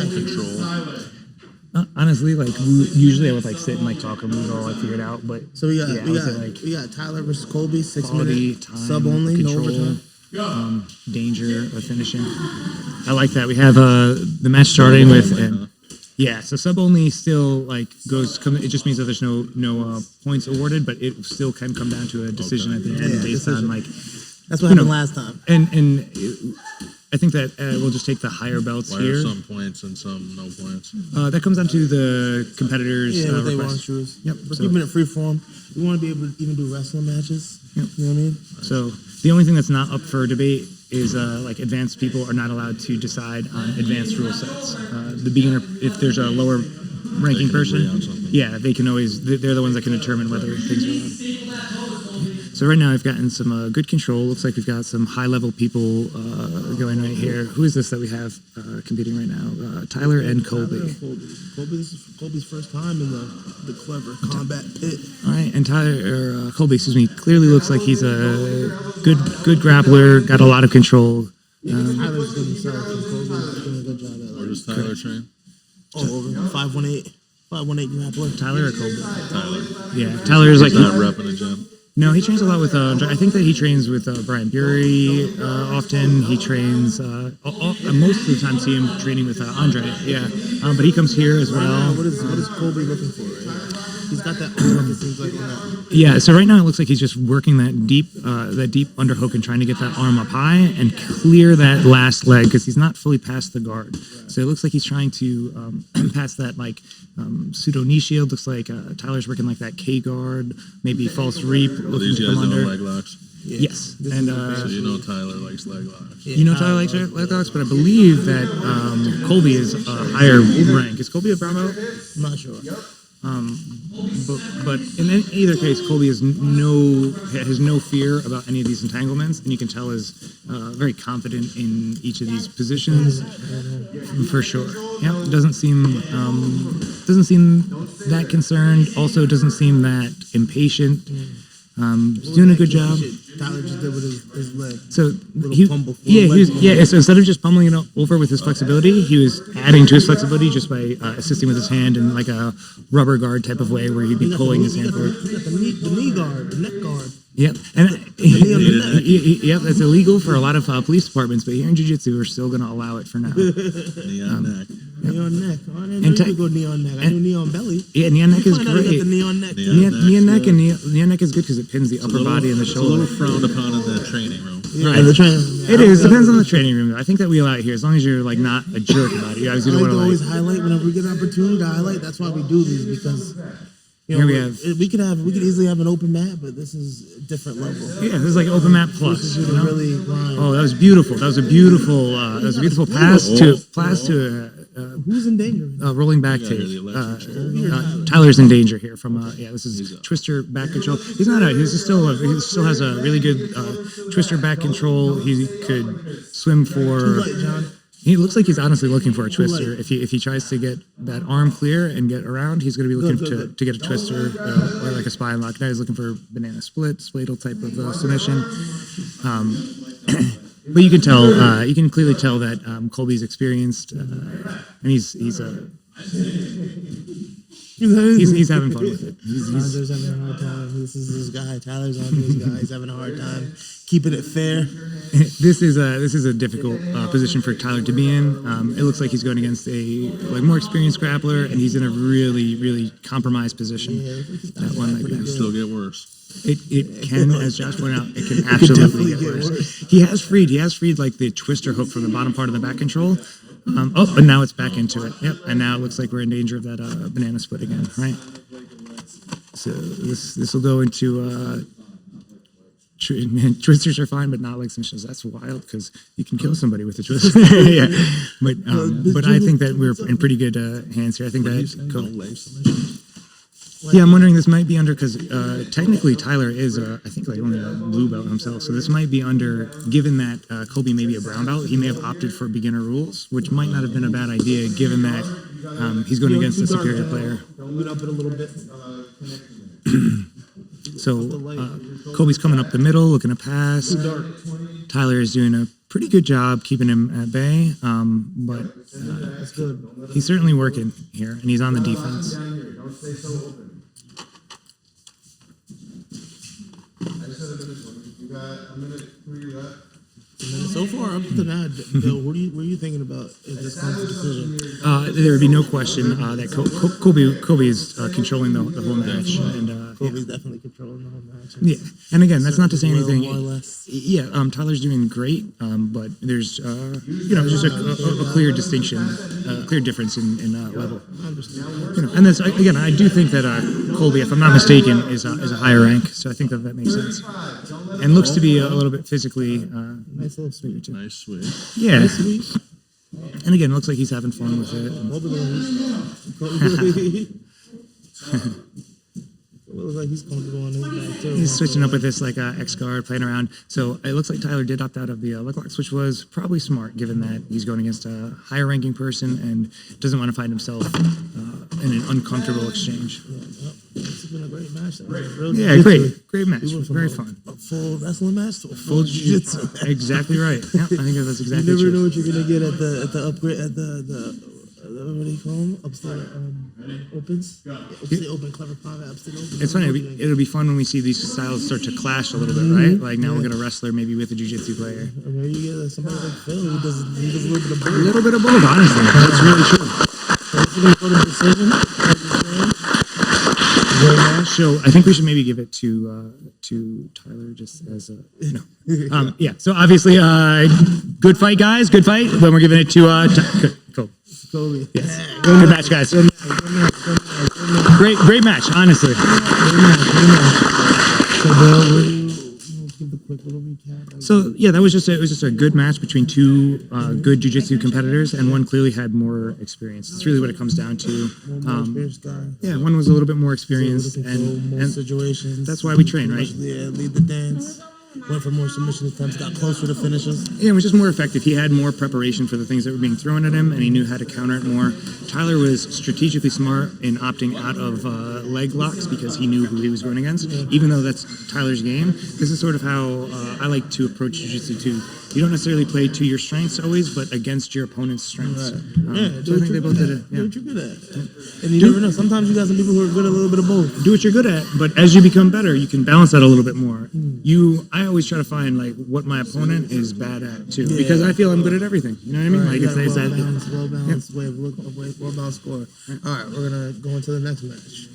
control. Honestly, like usually I would like sit and like talk and move all I figured out, but so we got Tyler versus Colby, 6 quality, minute time, sub only, control, no overtime. Danger of finishing. I like that. We have the match starting with so sub only still like it just means that there's no points awarded, but it still can come down to a decision at the end based on like that's what happened last time. And I think that we'll just take the higher belts here. Some points and some no points. That comes down to the competitors. What they want to choose. Yep. We're keeping it free form. We want to be able to even do wrestling matches. Yep. You know what I mean? So the only thing that's not up for debate is like advanced people are not allowed to decide on advanced rule sets. The beginner, if there's a lower ranking person, they can always. They're the ones that can determine whether things are allowed. So right now I've gotten some good control. Looks like we've got some high-level people going right here. Who is this that we have competing right now? Tyler and Colby. This is Colby's first time in the clever combat pit. All right, and Colby, clearly looks like he's a good grappler, got a lot of control. Tyler's good himself, and Colby's doing a good job at it. Where does Tyler train? Over 518 grappler. Tyler or Colby? Tyler. Yeah, Tyler is like not repping a gym. No, he trains a lot with. I think that he trains with Brian Bury often. He trains most of the time. See him training with Andre. Yeah, but he comes here as well. What is Colby looking for? Right? He's got that arm. It seems like on that. Yeah. So right now it looks like he's just working that deep underhook and trying to get that arm up high and clear that last leg because he's not fully past the guard. So it looks like he's trying to pass that like pseudo knee shield. Looks like Tyler's working like that K guard, maybe false reap. These guys know leg locks. Yeah. Yes, and so you know Tyler likes leg locks. You know Tyler likes leg locks, but I believe that Colby is a higher rank. Is Colby a brown belt? I'm not sure. But in either case, Colby has no fear about any of these entanglements, and you can tell is very confident in each of these positions for sure. Yeah, doesn't seem that concerned. Also, doesn't seem that impatient. He's doing a good job. Tyler just did with his leg. So so instead of just pummeling it over with his flexibility, he was adding to his flexibility just by assisting with his hand in like a rubber guard type of way where he'd be pulling his hand forward. The knee guard, the neck guard. Yep, and that's illegal for a lot of police departments, but here in Jiu-Jitsu, we're still going to allow it for now. Knee on neck. Knee on neck. I didn't know you go knee on neck. I knew knee on belly. Yeah, knee on neck is great. Knee on neck. Knee on neck and knee on neck is good because it pins the upper body and the shoulder. It's a little frowned upon in the training room. Yeah, right. The training room. It is. Depends on the training room. I think that we allow it here as long as you're like not a jerk about it. You guys I like to always highlight whenever we get an opportunity to highlight. That's why we do these because. Here we could easily have an open mat, but this is a different level. Yeah, this is like open mat plus. Really oh, that was beautiful. That was a beautiful pass to who's in danger? Rolling back tape. Tyler's in danger here from this is twister back control. He still has a really good twister back control. He could swim for. Too late, John. He looks like he's honestly looking for a twister. If he tries to get that arm clear and get around, he's going to be looking to get a twister or like a spine lock. Now he's looking for banana spladle type of submission. But you can clearly tell that Colby's experienced, and he's having fun with it. Tyler's having a hard time. This is his guy. Tyler's on his guy. He's having a hard time keeping it fair. This is a difficult position for Tyler to be in. It looks like he's going against a more experienced grappler, and he's in a really, really compromised position. That one it can still get worse. It can, as Josh pointed out, it can absolutely get worse. He has freed like the twister hook from the bottom part of the back control. But now it's back into it. Yep, and now it looks like we're in danger of that banana split again, right? So this will go into twisters are fine, but not leg submissions. That's wild because you can kill somebody with a twister. Yeah, but I think that we're in pretty good hands here. I think that. Yeah, I'm wondering this might be under because technically Tyler is I think like only a blue belt himself, so this might be under. Given that Colby may be a brown belt, he may have opted for beginner rules, which might not have been a bad idea given that he's going against a superior player. Open up it a little bit. So Colby's coming up the middle, looking to pass. Tyler is doing a pretty good job keeping him at bay, but That's good. he's certainly working here, and he's on the defense. Don't stay so open. I just said this one. You got a minute 3 left. So far up to now, Bill, what are you thinking about if this comes to decision? There would be no question that Colby is controlling the whole match, and Colby's definitely controlling the whole match. yeah. And again, that's not to say Well, anything. more or less. Yeah, Tyler's doing great, but there's just a clear distinction, a clear difference in level. I understand. And that's again, I do think that Colby, if I'm not mistaken, is a higher rank, so I think that makes sense, and looks to be a little bit physically. Nice little sweet too. Nice swing. Yeah, Sweet. and again, it looks like he's having fun with it. It looks like he's comfortable on his back too. He's switching up with this like X guard, playing around. So it looks like Tyler did opt out of the leg locks, which was probably smart, given that he's going against a higher ranking person and doesn't want to find himself in an uncomfortable exchange. It's been a great match. That was a real Yeah, great match, We went from very a fun. full wrestling match to a Full full jiu-jitsu match. Exactly right. Yeah, I think that's You exactly never know true. what you're gonna get at the upgrade at the what do you call them? Upstate opens. Yeah, Upstate open, clever combat, upstate open. It's funny. It'll be fun when we see these styles start to clash a little bit, right? Like now we're gonna wrestler maybe with a jiu-jitsu player. Or maybe you get somebody like Phil who does a little bit of A both. little bit of both, honestly. That's really true. So it's gonna go to decision. Like you're saying. So I think we should maybe give it to Tyler just as a no. Yeah. So obviously, good fight, guys. Good fight. Then we're giving it to cool. Colby. Yes. Good match, guys. Great match. Honestly. So Bill, what do you give the quick little recap? Like, So yeah, it was just a good match between two good jiu-jitsu competitors, and one clearly had more experience. It's really what it comes down to. one more experienced guy. Yeah, one was a little bit more Able to experienced, control more and situations. that's why we train, right? Yeah, lead the dance. Went for more submission attempts, got closer to finishes. Yeah, it was just more effective. He had more preparation for the things that were being thrown at him, and he knew how to counter it more. Tyler was strategically smart in opting out of leg locks because he knew who he was going against, even though that's Tyler's game. This is sort of how I like to approach jiu-jitsu too. You don't necessarily play to your strengths always, but against your opponent's strengths. So I think they both did it. Do Yeah. what you're good at. And you never know. Sometimes you got some people who are good at a little bit of both. Do what you're good at, but as you become better, you can balance that a little bit more. I always try to find like what my opponent is bad at too, because I feel I'm good at everything. You know what I mean? Like it's that. Well balanced way of looking, well balanced score. All right, we're gonna go into the next match.